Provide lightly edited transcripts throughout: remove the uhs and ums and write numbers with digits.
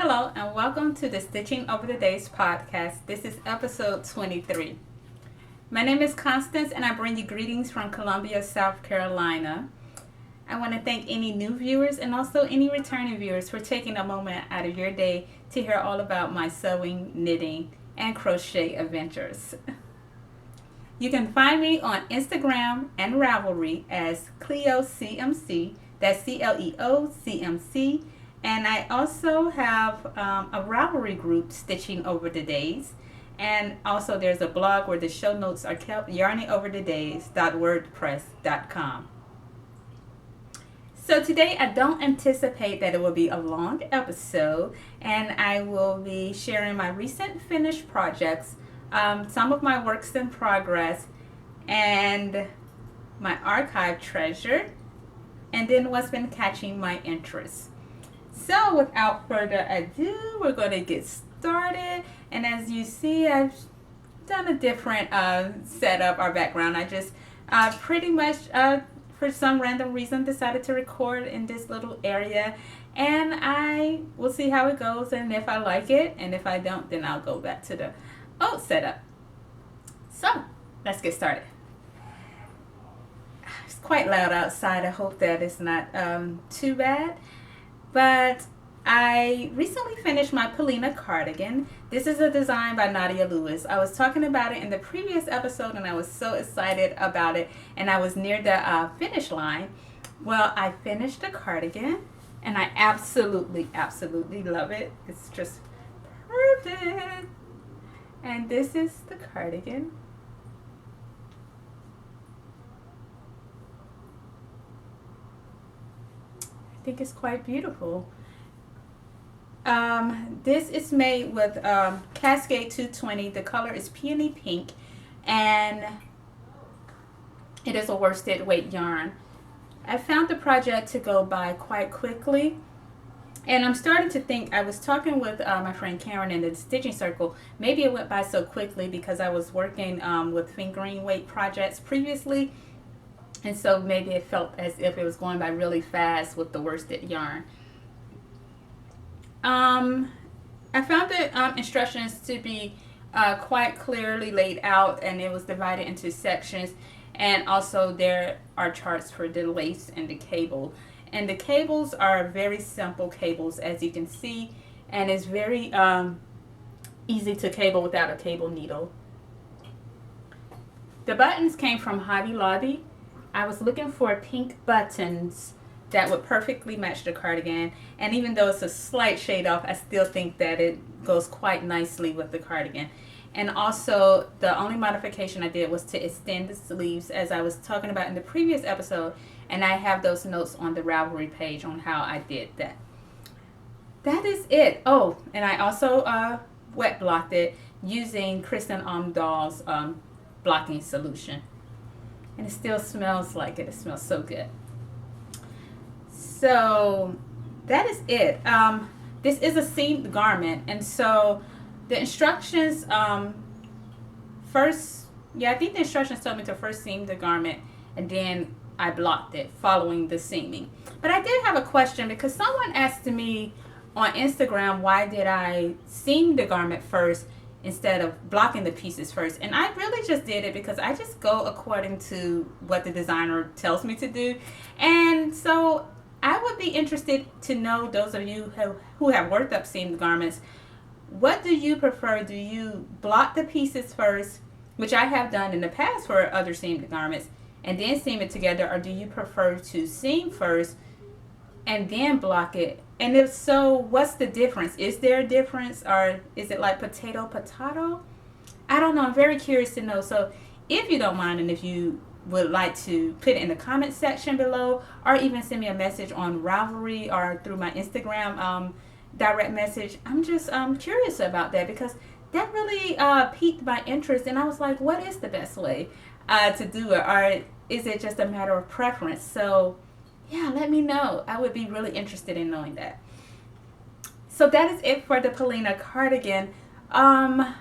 Hello and welcome to the Stitching Over the Days podcast. This is episode 23. My name is Constance and I bring you greetings from Columbia, South Carolina. I want to thank any new viewers and also any returning viewers for taking a moment out of your day to hear all about my sewing, knitting, and crochet adventures. You can find me on Instagram and Ravelry as cleocmc, that's CLEOCMC. And I also have a Ravelry Group, Stitching Over the Days. And also there's a blog where the show notes are kept, yarningoverthedays.wordpress.com. So today I don't anticipate that it will be a long episode, and I will be sharing my recent finished projects, some of my works in progress, and my archive treasure, and then what's been catching my interest. So without further ado, we're going to get started. And as you see, I've done a different setup or background. I just pretty much, for some random reason, decided to record in this little area. And I will see how it goes, and if I like it. And if I don't, then I'll go back to the old setup. So let's get started. It's quite loud outside. I hope that it's not too bad. But I recently finished my Polina cardigan. This is a design by Nadia Lewis. I was talking about it in the previous episode and I was so excited about it, and I was near the finish line. Well, I finished the cardigan and I absolutely love it. It's just perfect. And this is the cardigan. I think it's quite beautiful. This is made with Cascade 220. The color is peony pink, and it is a worsted weight yarn. I found the project to go by quite quickly, and I'm starting to think, I was talking with my friend Karen in the Stitching Circle, maybe it went by so quickly because I was working with fingering weight projects previously. And so maybe it felt as if it was going by really fast with the worsted yarn. I found the instructions to be quite clearly laid out, and it was divided into sections. And also there are charts for the lace and the cable. And the cables are very simple cables, as you can see. And it's very easy to cable without a cable needle. The buttons came from Hobby Lobby. I was looking for pink buttons that would perfectly match the cardigan, and even though it's a slight shade off, I still think that it goes quite nicely with the cardigan. And also, the only modification I did was to extend the sleeves, as I was talking about in the previous episode, and I have those notes on the Ravelry page on how I did that. That is it. Oh, and I also wet blocked it using Kristen Omdahl's blocking solution. And it still smells like it. It smells so good. So that is it. This is a seamed garment. And so the instructions first, I think the instructions told me to first seam the garment, and then I blocked it following the seaming. But I did have a question because someone asked me on Instagram, why did I seam the garment first instead of blocking the pieces first. And I really just did it because I just go according to what the designer tells me to do. And so I would be interested to know, those of you who have worked up seamed garments, what do you prefer? Do you block the pieces first, which I have done in the past for other seamed garments, and then seam it together, or do you prefer to seam first and then block it? And if so, what's the difference? Is there a difference, or is it like potato? I don't know. I'm very curious to know. So if you don't mind, and if you would like to put it in the comment section below, or even send me a message on Ravelry or through my Instagram direct message, I'm just curious about that, because that really piqued my interest. And I was like, what is the best way to do it? Or is it just a matter of preference? So yeah, let me know. I would be really interested in knowing that. So that is it for the Polina cardigan. I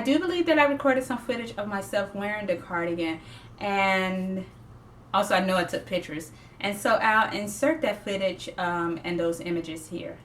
do believe that I recorded some footage of myself wearing the cardigan, and also I know I took pictures. And so I'll insert that footage and those images here.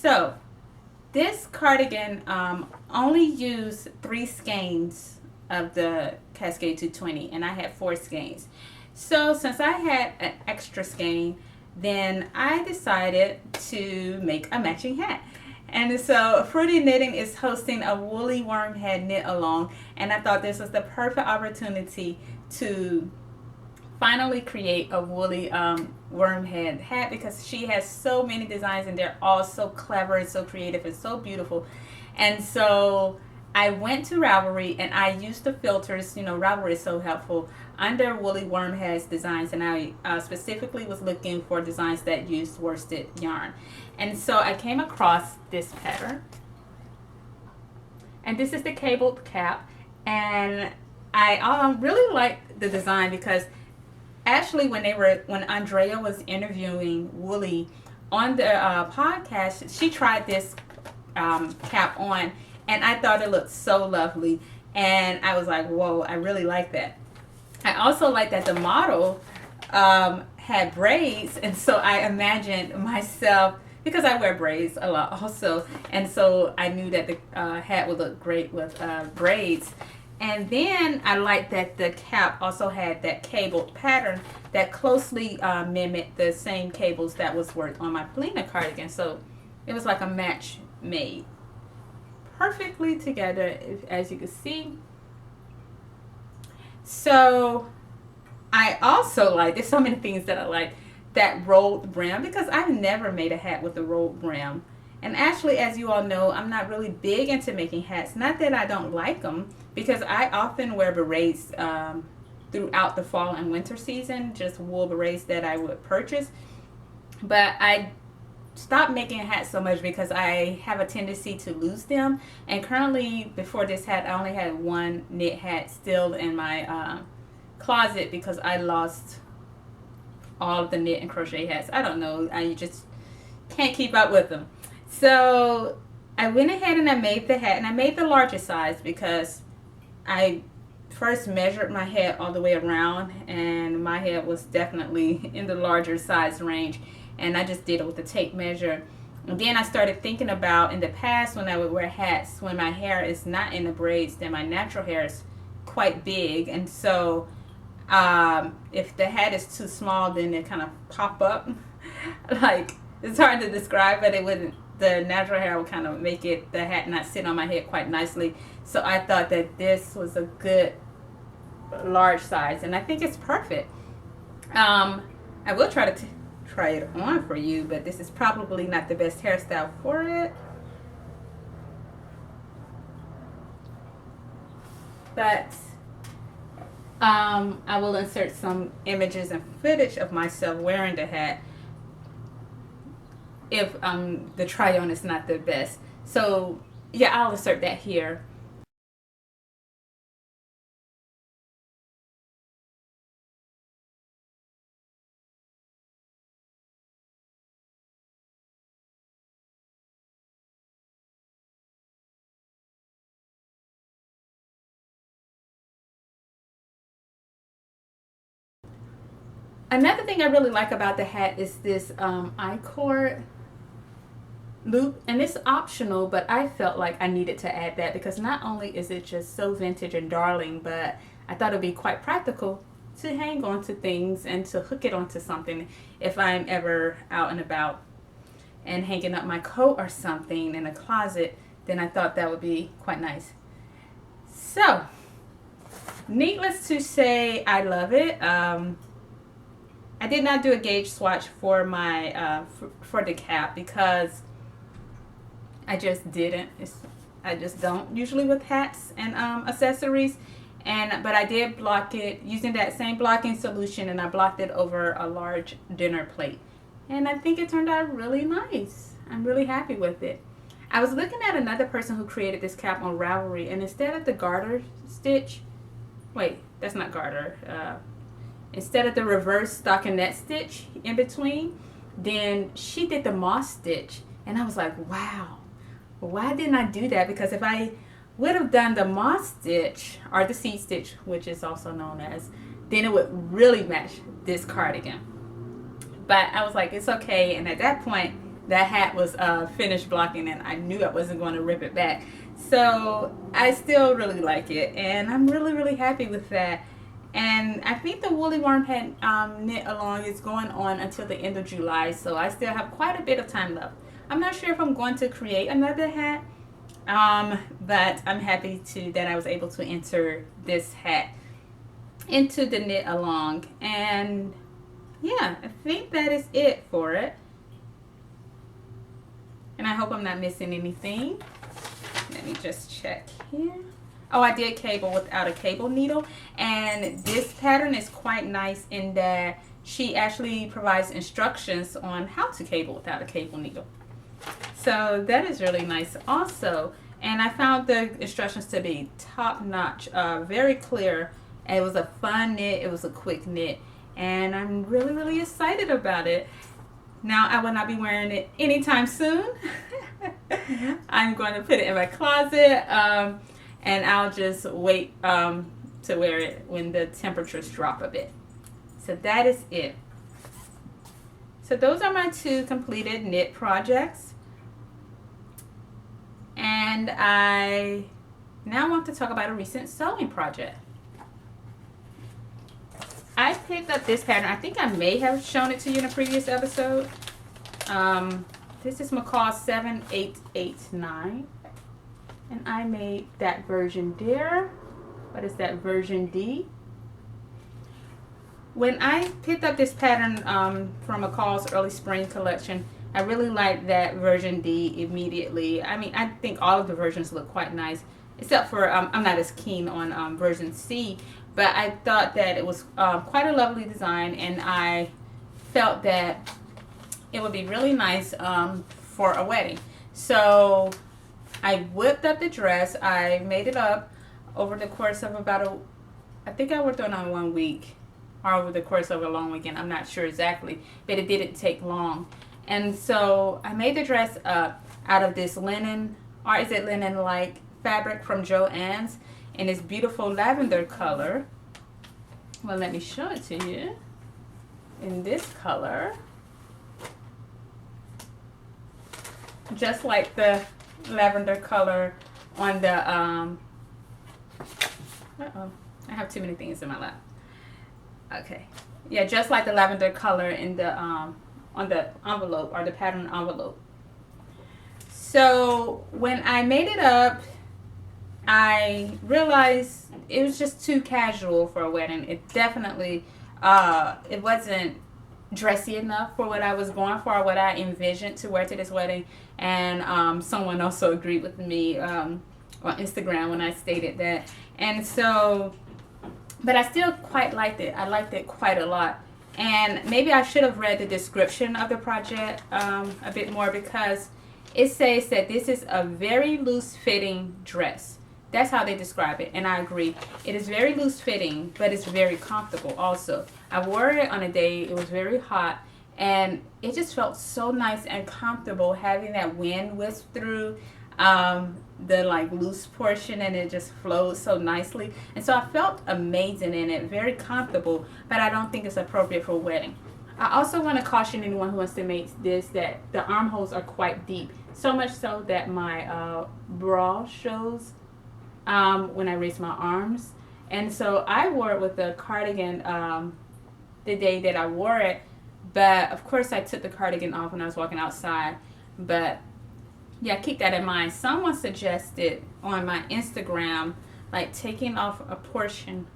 So this cardigan only used 3 skeins of the Cascade 220, and I had 4 skeins. So since I had an extra skein, then I decided to make a matching hat. And so Fruity Knitting is hosting a woolly worm hat knit along, and I thought this was the perfect opportunity to finally create a woolly worm head hat, because she has so many designs and they're all so clever and so creative and so beautiful. And so I went to Ravelry and I used the filters. You know, Ravelry is so helpful under woolly worm heads designs, and I specifically was looking for designs that used worsted yarn. And so I came across this pattern, and this is the cabled cap, and I really like the design because actually when Andrea was interviewing Woolly on the podcast, she tried this cap on, and I thought it looked so lovely, and I was like, whoa, I really like that. I also like that the model had braids, and so I imagined myself, because I wear braids a lot also, and so I knew that the hat would look great with braids. And then I like that the cap also had that cabled pattern that closely mimicked the same cables that was worked on my Polina cardigan. So it was like a match made perfectly together, as you can see. So I also like, there's so many things that I like, that rolled brim, because I've never made a hat with a rolled brim. And actually, as you all know, I'm not really big into making hats. Not that I don't like them, because I often wear berets throughout the fall and winter season, just wool berets that I would purchase. But I stopped making hats so much because I have a tendency to lose them. And currently, before this hat, I only had one knit hat still in my closet because I lost all of the knit and crochet hats. I don't know, I just can't keep up with them. So I went ahead and I made the hat, and I made the largest size because I first measured my head all the way around, and my head was definitely in the larger size range, and I just did it with the tape measure. And then I started thinking about, in the past when I would wear hats, when my hair is not in the braids, then my natural hair is quite big, and so if the hat is too small, then it kind of pop up. Like, it's hard to describe, but it wouldn't, the natural hair would kind of make it, the hat not sit on my head quite nicely. So I thought that this was a good large size, and I think it's perfect. I will try to try it on for you, but this is probably not the best hairstyle for it. But I will insert some images and footage of myself wearing the hat if the try on is not the best. So yeah, I'll insert that here. Another thing I really like about the hat is this I-cord loop, and it's optional, but I felt like I needed to add that because not only is it just so vintage and darling, but I thought it'd be quite practical to hang on to things and to hook it onto something if I'm ever out and about and hanging up my coat or something in a closet. Then I thought that would be quite nice. So needless to say, I love it. I did not do a gauge swatch for my for the cap because I just didn't. I just don't usually with hats and accessories. But I did block it using that same blocking solution, and I blocked it over a large dinner plate. And I think it turned out really nice. I'm really happy with it. I was looking at another person who created this cap on Ravelry, and instead of the garter stitch, wait, that's not garter. Instead of the reverse stockinette stitch in between, then she did the moss stitch. And I was like, wow, why didn't I do that? Because if I would have done the moss stitch or the seed stitch, which is also known as, then it would really match this cardigan. But I was like, it's okay. And at that point, that hat was finished blocking, and I knew I wasn't going to rip it back. So I still really like it, and I'm really, really happy with that. And I think the woolly worm hat knit along is going on until the end of July, so I still have quite a bit of time left. I'm not sure if I'm going to create another hat, but I'm happy that I was able to enter this hat into the knit along. And yeah, I think that is it for it. And I hope I'm not missing anything. Let me just check here. Oh, I did cable without a cable needle. And this pattern is quite nice in that she actually provides instructions on how to cable without a cable needle. So that is really nice also. And I found the instructions to be top notch, very clear. And it was a fun knit. It was a quick knit. And I'm really, really excited about it. Now, I will not be wearing it anytime soon. I'm going to put it in my closet, and I'll just wait to wear it when the temperatures drop a bit. So that is it. So those are my 2 completed knit projects. And I now want to talk about a recent sewing project. I picked up this pattern. I think I may have shown it to you in a previous episode. This is McCall 7889. And I made that version there. What is that, version D? When I picked up this pattern from McCall's early spring collection, I really liked that version D immediately. I mean, I think all of the versions look quite nice, except for I'm not as keen on version C. But I thought that it was quite a lovely design, and I felt that it would be really nice for a wedding. So I whipped up the dress. I made it up over the course of I think I worked on it 1 week, or over the course of a long weekend. I'm not sure exactly, but it didn't take long. And so I made the dress up out of this linen, or is it linen-like fabric from Joann's, in this beautiful lavender color. Well, let me show it to you. In this color. Just like the lavender color on the, uh-oh, I have too many things in my lap. Okay. Yeah, just like the lavender color in the, on the envelope, or the pattern envelope. So when I made it up, I realized it was just too casual for a wedding. It definitely, it wasn't dressy enough for what I was going for, or what I envisioned to wear to this wedding. And someone also agreed with me on Instagram when I stated that. And so, but I still quite liked it. I liked it quite a lot. And maybe I should have read the description of the project a bit more, because it says that this is a very loose fitting dress. That's how they describe it, and I agree. It is very loose fitting, but it's very comfortable also. I wore it on a day, it was very hot, and it just felt so nice and comfortable having that wind whisk through the like loose portion, and it just flowed so nicely. And so I felt amazing in it, very comfortable, but I don't think it's appropriate for a wedding. I also want to caution anyone who wants to make this that the armholes are quite deep, so much so that my bra shows when I raise my arms. And so I wore it with the cardigan the day that I wore it, but of course I took the cardigan off when I was walking outside. But yeah, keep that in mind. Someone suggested on my Instagram, like taking off a portion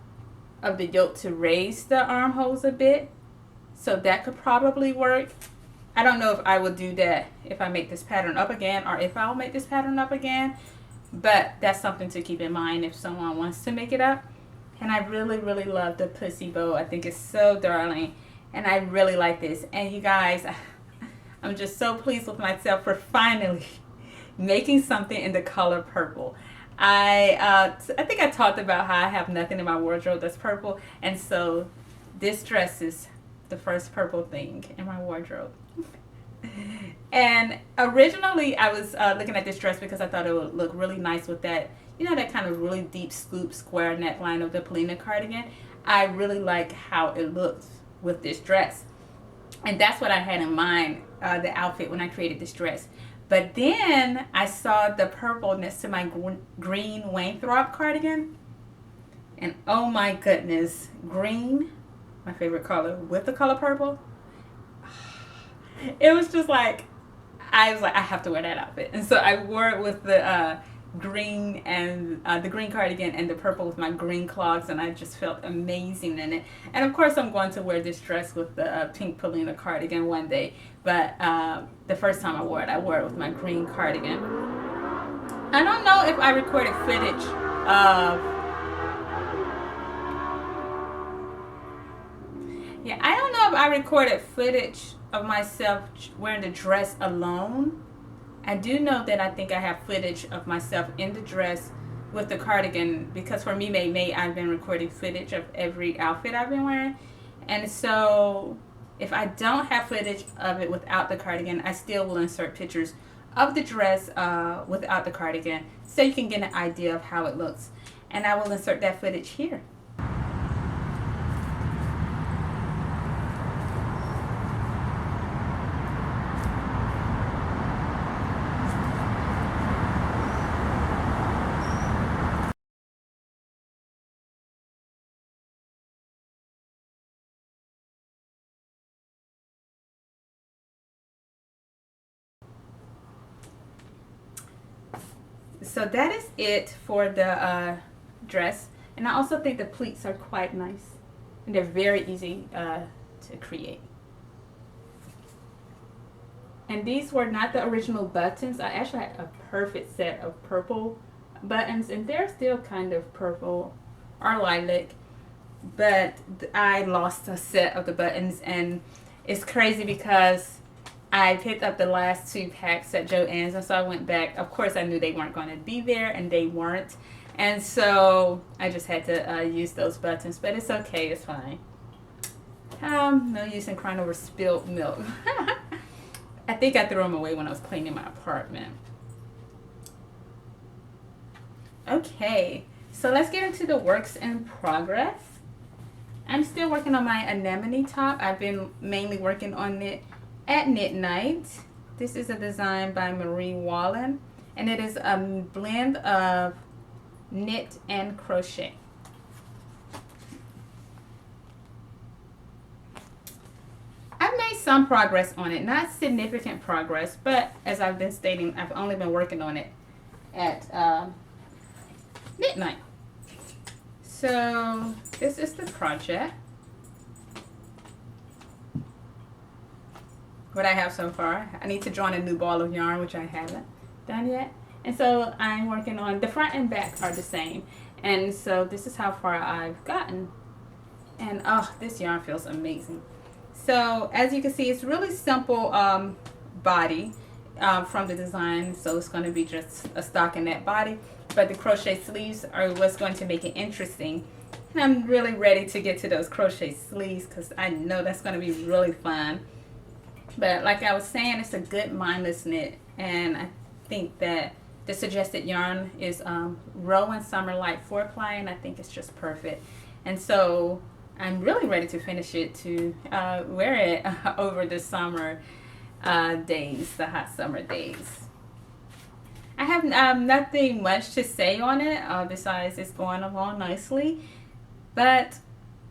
of the yoke to raise the armholes a bit, so that could probably work. I don't know if I will do that if I make this pattern up again, or if I'll make this pattern up again, but that's something to keep in mind if someone wants to make it up. And I really, really love the pussy bow. I think it's so darling, and I really like this. And you guys, I'm just so pleased with myself for finally making something in the color purple. I think I talked about how I have nothing in my wardrobe that's purple, and so this dress is the first purple thing in my wardrobe. And originally I was looking at this dress because I thought it would look really nice with that, you know, that kind of really deep scoop square neckline of the Polina cardigan. I really like how it looks with this dress, and that's what I had in mind the outfit when I created this dress. But then I saw the purple next to my green Winthrop cardigan. And oh my goodness, green, my favorite color, with the color purple. It was just like, I was like, I have to wear that outfit. And so I wore it with the green and the green cardigan and the purple with my green clogs, and I just felt amazing in it. And of course I'm going to wear this dress with the pink Polina cardigan one day, but the first time I wore it with my green cardigan. I don't know if I recorded footage of I don't know if I recorded footage of myself wearing the dress alone. I do know that I think I have footage of myself in the dress with the cardigan, because for me, May, I've been recording footage of every outfit I've been wearing. And so if I don't have footage of it without the cardigan, I still will insert pictures of the dress without the cardigan, so you can get an idea of how it looks. And I will insert that footage here. So that is it for the dress, and I also think the pleats are quite nice, and they're very easy to create. And these were not the original buttons. I actually had a perfect set of purple buttons, and they're still kind of purple or lilac, but I lost a set of the buttons, and it's crazy because I picked up the last 2 packs at Joann's, and so I went back. Of course, I knew they weren't going to be there, and they weren't. And so I just had to use those buttons, but it's okay. It's fine. No use in crying over spilled milk. I think I threw them away when I was cleaning my apartment. Okay, so let's get into the works in progress. I'm still working on my anemone top. I've been mainly working on it at knit night. This is a design by Marie Wallen, and it is a blend of knit and crochet. I've made some progress on it, not significant progress, but as I've been stating, I've only been working on it at knit night. So this is the project. What I have so far. I need to join a new ball of yarn, which I haven't done yet. And so I'm working on the front and back are the same. And so this is how far I've gotten. And oh, this yarn feels amazing. So as you can see, it's really simple body from the design. So it's going to be just a stockinette body. But the crochet sleeves are what's going to make it interesting. And I'm really ready to get to those crochet sleeves because I know that's going to be really fun. But like I was saying, it's a good mindless knit, and I think that the suggested yarn is Rowan Summer Light 4-ply, and I think it's just perfect. And so I'm really ready to finish it to wear it over the summer days, the hot summer days. I have nothing much to say on it besides it's going along nicely, but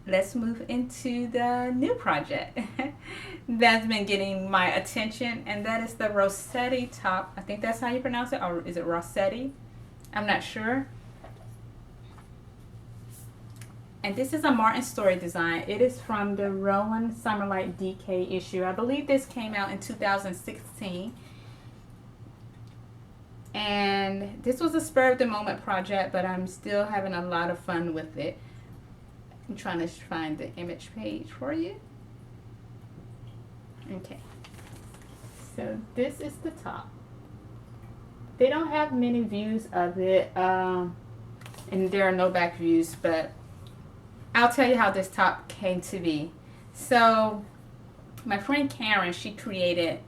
let's move into the new project that's been getting my attention, and that is the Rosetti top. I think that's how you pronounce it, or is it Rosetti? I'm not sure. And this is a Martin Story design. It is from the Rowan Summerlight DK issue. I believe this came out in 2016. And this was a spur of the moment project, but I'm still having a lot of fun with it. I'm trying to find the image page for you. Okay, so this is the top. They don't have many views of it, and there are no back views, but I'll tell you how this top came to be. So my friend Karen, she created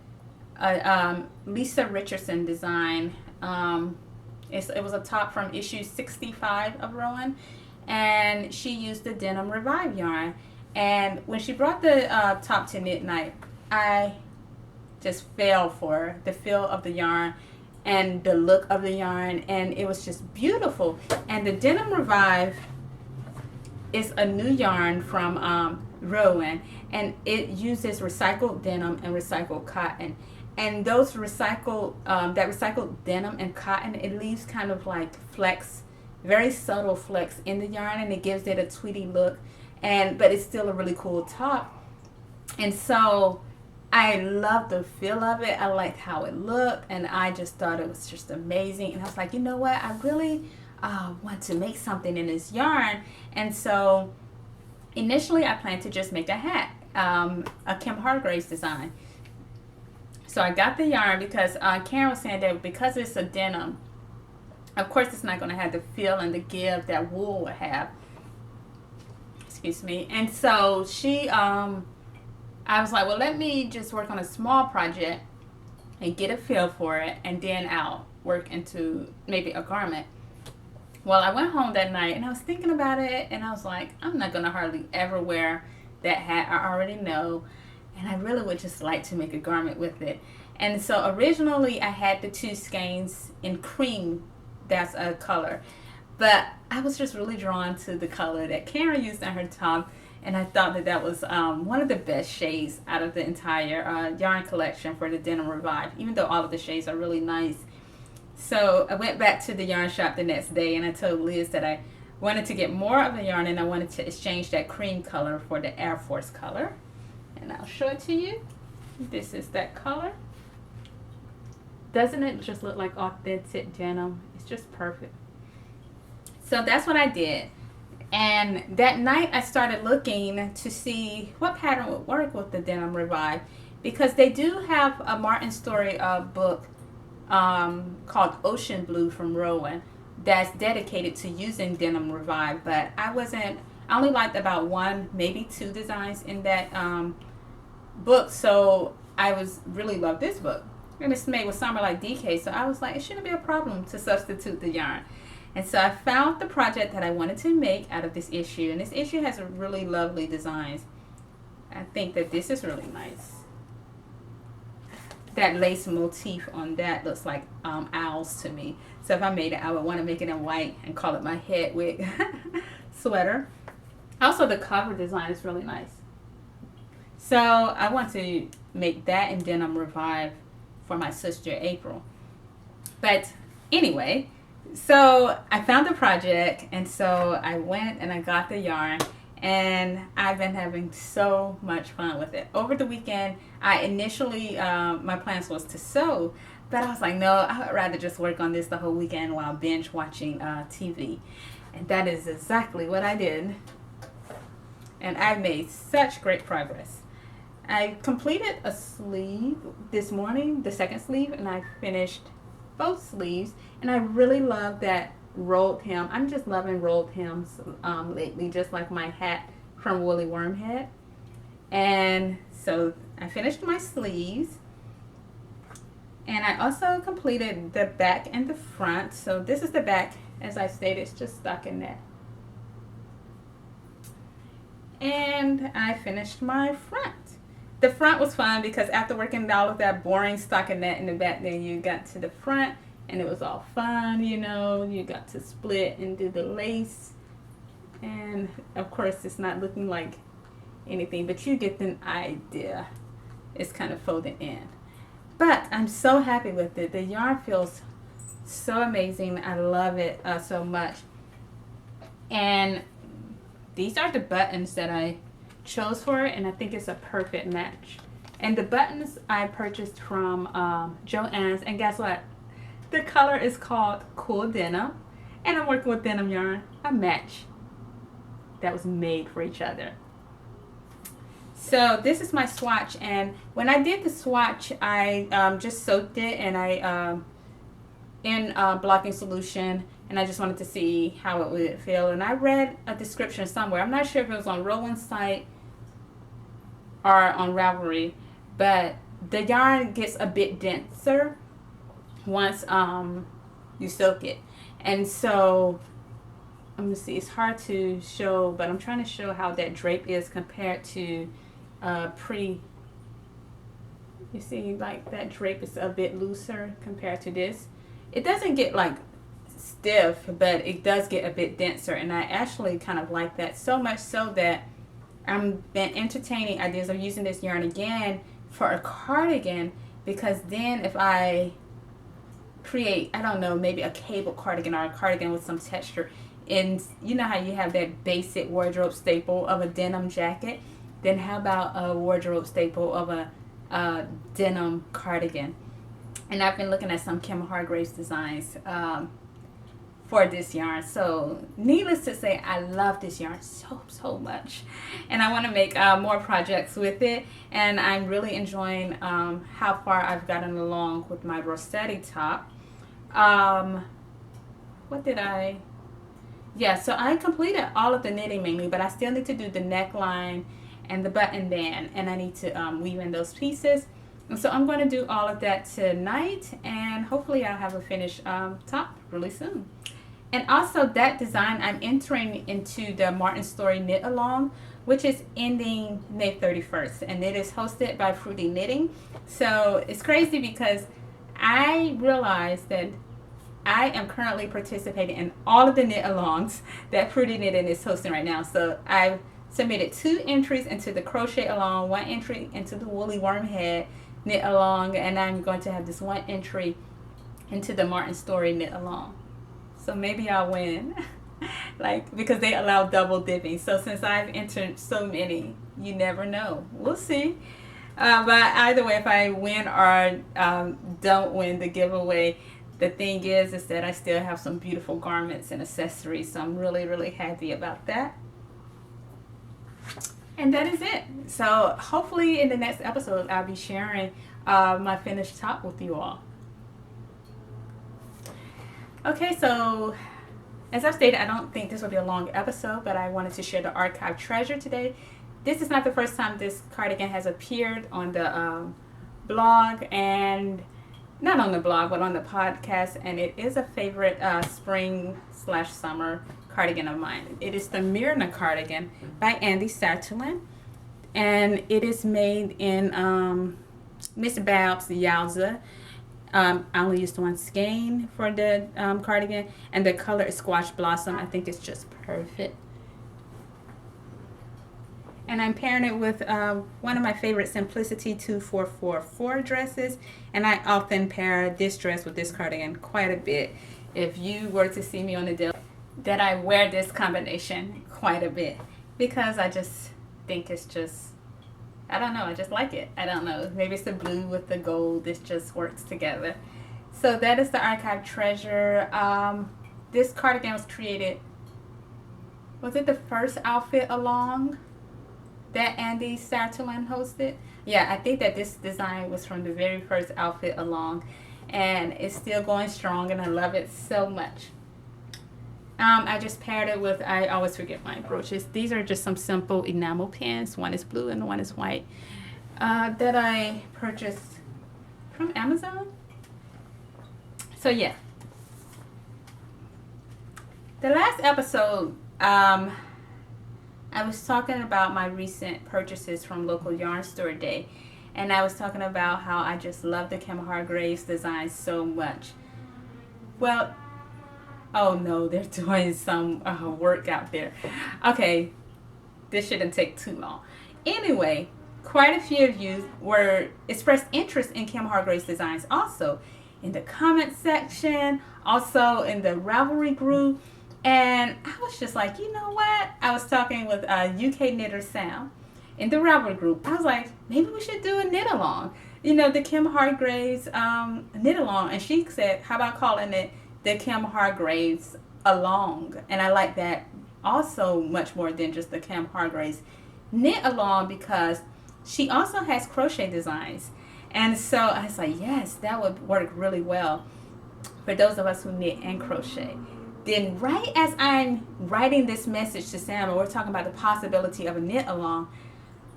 a Lisa Richardson design. It was a top from issue 65 of Rowan, and she used the Denim Revive yarn. And when she brought the top to knit night, I just fell for the feel of the yarn and the look of the yarn, and it was just beautiful. And the Denim Revive is a new yarn from Rowan, and it uses recycled denim and recycled cotton. And those that recycled denim and cotton, it leaves kind of like flecks, very subtle flecks in the yarn, and it gives it a tweedy look. But it's still a really cool top. And so I love the feel of it. I liked how it looked, and I just thought it was just amazing. And I was like, you know what? I really want to make something in this yarn. And so initially I planned to just make a hat, a Kim Hargraves design. So I got the yarn because Karen was saying that because it's a denim, of course it's not going to have the feel and the give that wool would have. Excuse me. And so I was like, well, let me just work on a small project and get a feel for it, and then I'll work into maybe a garment. Well, I went home that night and I was thinking about it, and I was like, I'm not going to hardly ever wear that hat. I already know, and I really would just like to make a garment with it. And so originally I had the 2 skeins in cream, that's a color, but I was just really drawn to the color that Karen used on her top, and I thought that that was one of the best shades out of the entire yarn collection for the Denim Revive, even though all of the shades are really nice. So I went back to the yarn shop the next day, and I told Liz that I wanted to get more of the yarn, and I wanted to exchange that cream color for the Air Force color. And I'll show it to you. This is that color. Doesn't it just look like authentic denim? It's just perfect. So that's what I did. And that night I started looking to see what pattern would work with the Denim Revive, because they do have a Martin Story book called Ocean Blue from Rowan that's dedicated to using Denim Revive, but I only liked about 1, maybe 2 designs in that book, so I really loved this book. And it's made with Summer Like DK, so I was like, it shouldn't be a problem to substitute the yarn. And so I found the project that I wanted to make out of this issue, and this issue has a really lovely designs. I think that this is really nice. That lace motif on that looks like owls to me. So if I made it, I would want to make it in white and call it my head wig sweater. Also, the cover design is really nice. So I want to make that in Denim Revive for my sister April. But anyway, so I found the project, and so I went and I got the yarn, and I've been having so much fun with it. Over the weekend, I initially, my plans was to sew, but I was like, no, I would rather just work on this the whole weekend while binge watching TV. And that is exactly what I did. And I've made such great progress. I completed a sleeve this morning, the second sleeve, and I finished both sleeves. And I really love that rolled hem. I'm just loving rolled hems lately, just like my hat from Woolly Wormhead. And so I finished my sleeves, and I also completed the back and the front. So this is the back, as I stated, it's just stockinette. And I finished my front. The front was fun because after working all of that boring stockinette in the back, then you got to the front, and it was all fun, you know. You got to split and do the lace. And of course, it's not looking like anything, but you get the idea. It's kind of folded in. But I'm so happy with it. The yarn feels so amazing. I love it so much. And these are the buttons that I chose for it, and I think it's a perfect match. And the buttons I purchased from Joann's, and guess what? The color is called Cool Denim, and I'm working with denim yarn, a match that was made for each other. So this is my swatch, and when I did the swatch, I just soaked it, and I in blocking solution, and I just wanted to see how it would feel. And I read a description somewhere. I'm not sure if it was on Rowan's site or on Ravelry, but the yarn gets a bit denser once you soak it. And so let me see, it's hard to show, but I'm trying to show how that drape is compared to You see, like that drape is a bit looser compared to this. It doesn't get like stiff, but it does get a bit denser, and I actually kind of like that, so much so that I'm been entertaining ideas of using this yarn again for a cardigan, because then if I create, I don't know, maybe a cable cardigan or a cardigan with some texture, and you know how you have that basic wardrobe staple of a denim jacket, then how about a wardrobe staple of a denim cardigan? And I've been looking at some Kim Hargraves designs for this yarn. So needless to say, I love this yarn so much, and I want to make more projects with it. And I'm really enjoying how far I've gotten along with my Rosetti top. What did I? Yeah, so I completed all of the knitting mainly, but I still need to do the neckline and the button band, and I need to weave in those pieces. And so I'm going to do all of that tonight, and hopefully I'll have a finished top really soon. And also that design, I'm entering into the Martin Story Knit Along, which is ending May 31st, and it is hosted by Fruity Knitting. So it's crazy because I realized that I am currently participating in all of the knit alongs that Fruity Knitting is hosting right now. So I've submitted 2 entries into the crochet along, 1 entry into the woolly wormhead knit along, and I'm going to have this 1 entry into the Martin Story knit along. So maybe I'll win, like, because they allow double dipping. So since I've entered so many, you never know. We'll see. But either way, if I win or don't win the giveaway, the thing is that I still have some beautiful garments and accessories. So I'm really happy about that. And that is it. So hopefully in the next episode, I'll be sharing my finished top with you all. Okay, so as I've stated, I don't think this will be a long episode, but I wanted to share the archive treasure today. This is not the first time this cardigan has appeared on the blog, and not on the blog, but on the podcast, and it is a favorite spring/summer cardigan of mine. It is the Myrna cardigan by Andy Satterlin, and it is made in Miss Babs Yowza. I only used 1 skein for the cardigan, and the color is Squash Blossom. I think it's just perfect. And I'm pairing it with one of my favorite Simplicity 2444 dresses, and I often pair this dress with this cardigan quite a bit. If you were to see me on the daily, that I wear this combination quite a bit, because I just think it's just, I don't know, I just like it. I don't know, maybe it's the blue with the gold, this just works together. So that is the archive treasure. This cardigan was created, was it the first outfit along that Andy Satterlin hosted? Yeah, I think that this design was from the very first outfit along, and it's still going strong, and I love it so much. I just paired it with, I always forget my brooches. These are just some simple enamel pins. One is blue and one is white, that I purchased from Amazon. So yeah. The last episode, I was talking about my recent purchases from local yarn store day, and I was talking about how I just love the Kim Hargraves design so much. Well, oh no, they're doing some work out there. Okay, this shouldn't take too long. Anyway, quite a few of you were expressed interest in Kim Hargraves designs also in the comment section, also in the Ravelry group. And I was just like, you know what? I was talking with UK Knitter Sam in the Ravelry group. I was like, maybe we should do a knit along. You know, the Kim Hargraves knit along. And she said, how about calling it the Kim Hargraves along? And I like that also much more than just the Kim Hargraves knit along, because she also has crochet designs. And so I was like, yes, that would work really well for those of us who knit and crochet. Then right as I'm writing this message to Sam, and we're talking about the possibility of a knit along,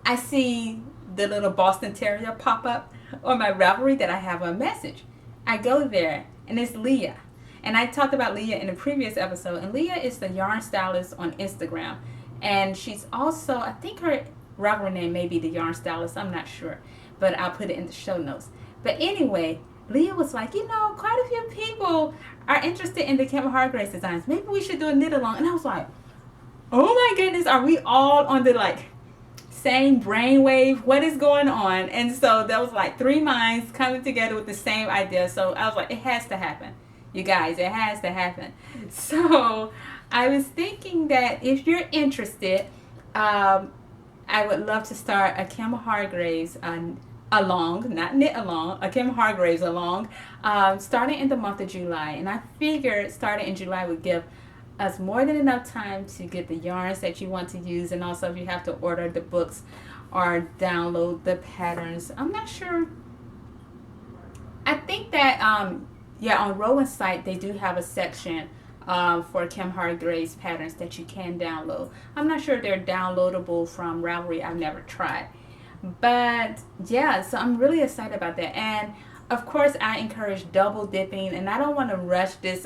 I see the little Boston Terrier pop up on my Ravelry that I have a message. I go there, and it's Leah. And I talked about Leah in the previous episode, and Leah is the yarn stylist on Instagram. And she's also, I think her Ravelry name may be the yarn stylist, I'm not sure. but I'll put it in the show notes. But anyway, Leah was like, quite a few people are interested in the Kim Hargraves designs. Maybe we should do a knit along. And I was like, oh my goodness, are we all on the same brainwave? What is going on? And so there was 3 minds coming together with the same idea. So I was like, it has to happen. You guys, it has to happen. So I was thinking that if you're interested, I would love to start a Kim Hargraves along, not knit along, a Kim Hargraves along, starting in the month of July. And I figured starting in July would give us more than enough time to get the yarns that you want to use, and also if you have to order the books or download the patterns. I'm not sure. I think that on Rowan's site they do have a section for Kim Hargraves patterns that you can download. I'm not sure if they're downloadable from Ravelry. I've never tried. But yeah, so I'm really excited about that. And of course I encourage double dipping, and I don't want to rush this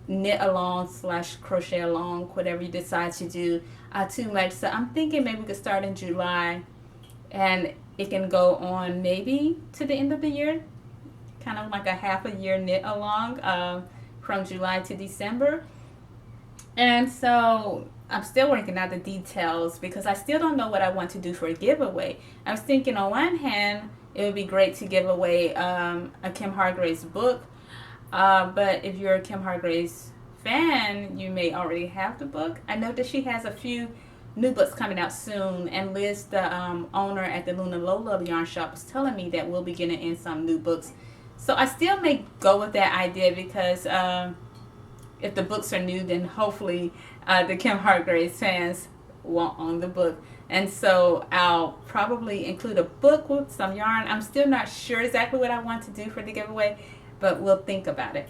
knit along / crochet along, whatever you decide to do, too much. So I'm thinking maybe we could start in July and it can go on maybe to the end of the year, kind of like a half a year knit along from July to December. And so I'm still working out the details because I still don't know what I want to do for a giveaway. I was thinking on one hand it would be great to give away a Kim Hargraves book, but if you're a Kim Hargraves fan, you may already have the book. I know that she has a few new books coming out soon, and Liz, the owner at the Luna Lola Yarn Shop, was telling me that we'll be getting in some new books. So I still may go with that idea because if the books are new, then hopefully the Kim Hargraves fans won't own the book. And so I'll probably include a book with some yarn. I'm still not sure exactly what I want to do for the giveaway, but we'll think about it.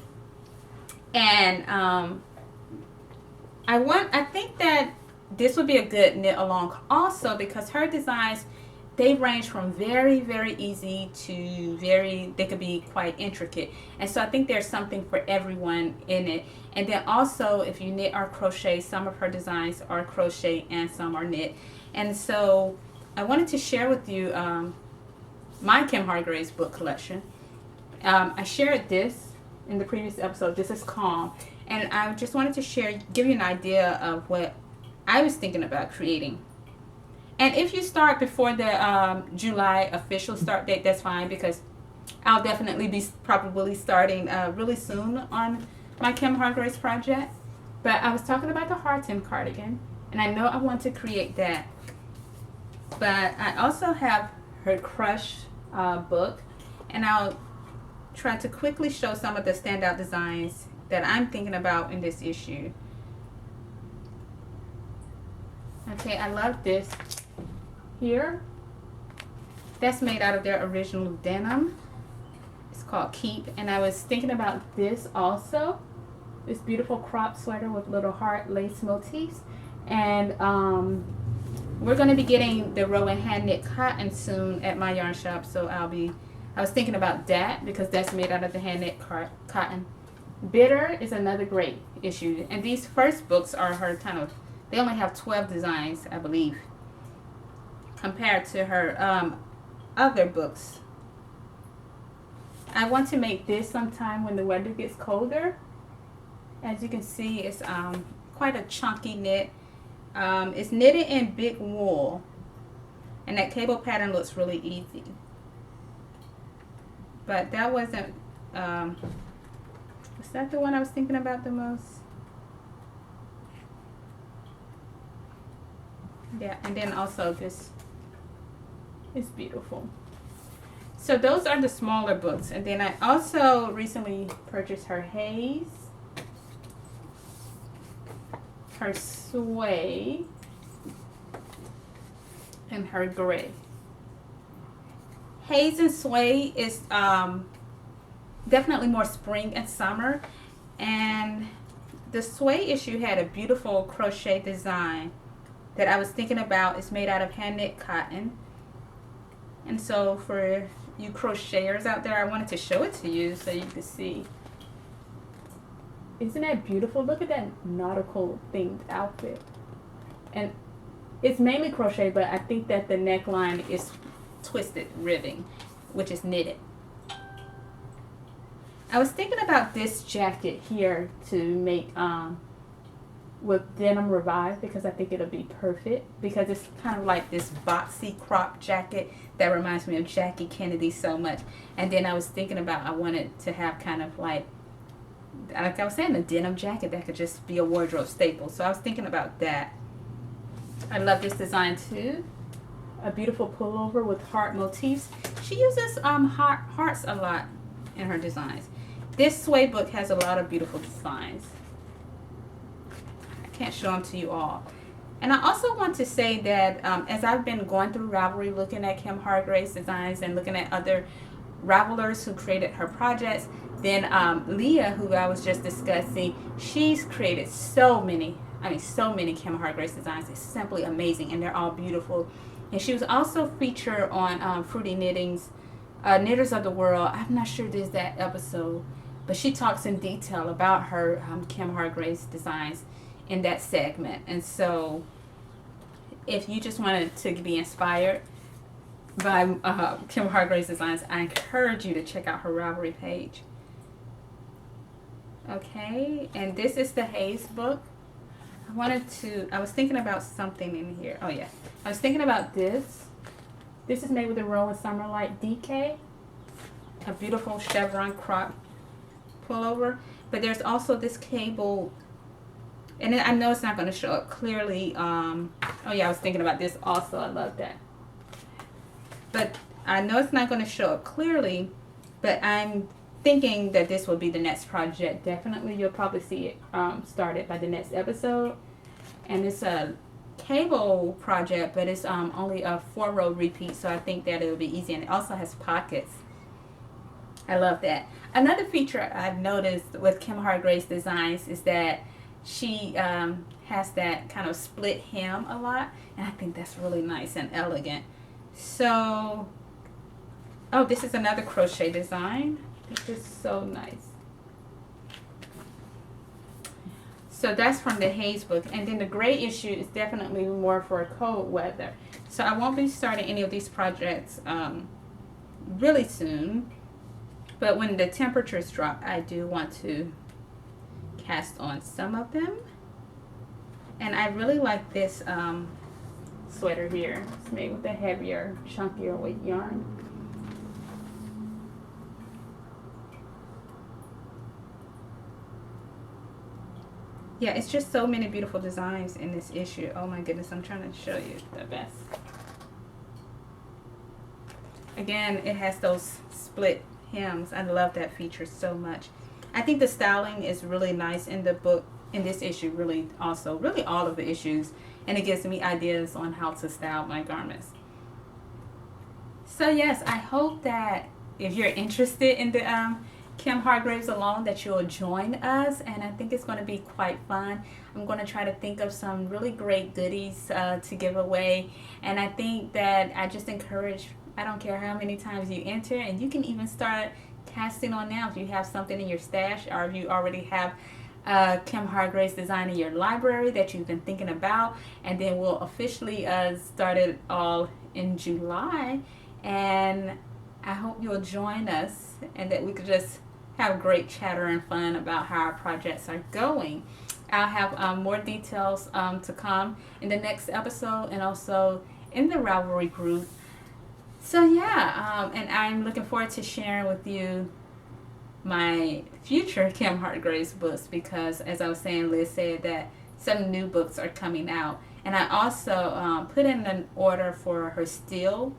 And I think that this would be a good knit along also because her designs, they range from very, very easy to they could be quite intricate. And so I think there's something for everyone in it. And then also if you knit or crochet, some of her designs are crochet and some are knit. And so I wanted to share with you my Kim Hargraves book collection. I shared this in the previous episode. This is Calm. And I just wanted to give you an idea of what I was thinking about creating. And if you start before the July official start date, that's fine because I'll definitely be probably starting really soon on my Kim Hargraves project. But I was talking about the Hearten cardigan, and I know I want to create that. But I also have her Crush book, and I'll try to quickly show some of the standout designs that I'm thinking about in this issue. Okay, I love this here. That's made out of their original denim. It's called Keep, and I was thinking about this also. This beautiful crop sweater with little heart lace motifs. And we're going to be getting the Rowan hand knit cotton soon at my yarn shop, so I was thinking about that because that's made out of the hand knit cotton. Bitter is another great issue, and these first books are her they only have 12 designs, I believe, compared to her other books. I want to make this sometime when the weather gets colder. As you can see, it's quite a chunky knit. It's knitted in big wool, and that cable pattern looks really easy. But that wasn't, was that the one I was thinking about the most? Yeah, and then also this is beautiful. So those are the smaller books. And then I also recently purchased her Haze, her Sway, and her Gray. Haze and Sway is definitely more spring and summer, and the Sway issue had a beautiful crochet design that I was thinking about. It's made out of hand knit cotton, and so for you crocheters out there, I wanted to show it to you so you could see. Isn't that beautiful? Look at that nautical themed outfit. And it's mainly crochet, but I think that the neckline is twisted ribbing, which is knitted. I was thinking about this jacket here to make with denim revive, because I think it'll be perfect, because it's kind of like this boxy crop jacket that reminds me of Jackie Kennedy so much. And then I was thinking about, I wanted to have kind of like I was saying, a denim jacket that could just be a wardrobe staple. So I was thinking about that. I love this design too. A beautiful pullover with heart motifs. She uses hearts a lot in her designs. This sway book has a lot of beautiful designs. I can't show them to you all. And I also want to say that as I've been going through Ravelry, looking at Kim Hargrave's designs and looking at other Ravelers who created her projects, then Leah, who I was just discussing, she's created so many Kim Hargrave's designs. It's simply amazing, and they're all beautiful. And she was also featured on Fruity Knitting's Knitters of the World. I'm not sure there's that episode, but she talks in detail about her Kim Hargrave's designs in that segment. And so if you just wanted to be inspired by Kim Hargrave's designs, I encourage you to check out her Ravelry page. Okay, and this is the Hayes book. I was thinking about something in here. Oh yeah, I was thinking about this. This is made with a Rowan Summerlight DK. A beautiful chevron crop pullover. But there's also this cable, and I know it's not going to show up clearly. Oh yeah, I was thinking about this also. I love that. But I know it's not going to show up clearly, but I'm thinking that this will be the next project. Definitely, you'll probably see it started by the next episode. And it's a cable project, but it's only a 4-row repeat, so I think that it'll be easy. And it also has pockets. I love that. Another feature I've noticed with Kim Hargrave's designs is that she has that kind of split hem a lot, and I think that's really nice and elegant. So, oh, this is another crochet design. This is so nice. So that's from the Hayes book. And then the gray issue is definitely more for cold weather. So I won't be starting any of these projects really soon. But when the temperatures drop, I do want to cast on some of them. And I really like this sweater here. It's made with a heavier, chunkier weight yarn. Yeah, it's just so many beautiful designs in this issue. Oh my goodness, I'm trying to show you the best. Again, it has those split hems. I love that feature so much. I think the styling is really nice in the book, in this issue, really also, really all of the issues. And it gives me ideas on how to style my garments. So yes, I hope that if you're interested in the Kim Hargrave's alone, that you'll join us, and I think it's going to be quite fun. I'm going to try to think of some really great goodies to give away, and I think that I just encourage, I don't care how many times you enter, and you can even start casting on now if you have something in your stash, or if you already have Kim Hargrave's design in your library that you've been thinking about. And then we'll officially start it all in July, and I hope you'll join us and that we could just have great chatter and fun about how our projects are going. I'll have more details to come in the next episode, and also in the Ravelry group. So yeah, and I'm looking forward to sharing with you my future Kim Hargrave's books, because as I was saying, Liz said that some new books are coming out. And I also put in an order for her Still,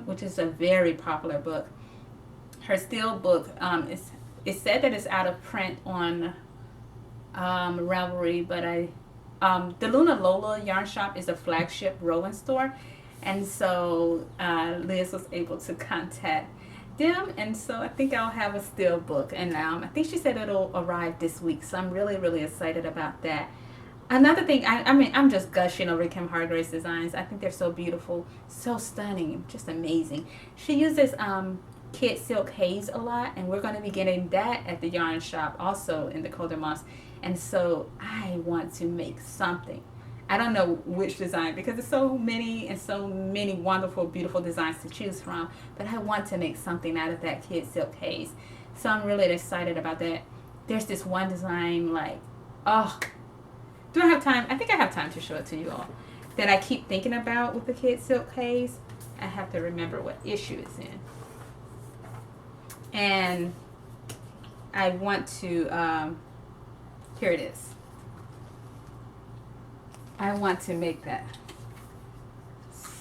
which is a very popular book. Her Still book, it's said that it's out of print on Ravelry, but the Luna Lola Yarn Shop is a flagship Rowan store, and so Liz was able to contact them, and so I think I'll have a Still book, and I think she said it'll arrive this week, so I'm really, really excited about that. Another thing, I mean, I'm just gushing over Kim Hargrave's designs. I think they're so beautiful, so stunning, just amazing. She uses Kid Silk Haze a lot, and we're going to be getting that at the yarn shop also in the colder months. And so I want to make something I don't know which design because there's so many and so many wonderful, beautiful designs to choose from. But I want to make something out of that kid silk haze. So I'm really excited about that. There's this one design, like, oh, do I have time? I think I have time to show it to you all. That I keep thinking about with the kid silk haze. I have to remember what issue it's in. And I want to, here it is. I want to make that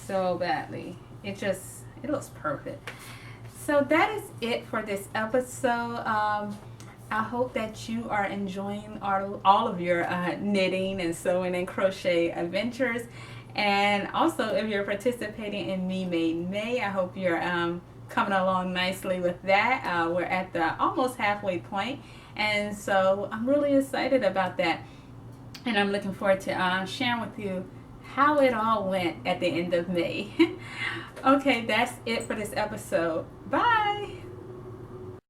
so badly. It looks perfect. So that is it for this episode. I hope that you are enjoying all of your knitting and sewing and crochet adventures. And also, if you're participating in Me Made May, I hope you're coming along nicely with that. We're at the almost halfway point, and so I'm really excited about that. And I'm looking forward to sharing with you how it all went at the end of May. Okay, that's it for this episode. Bye!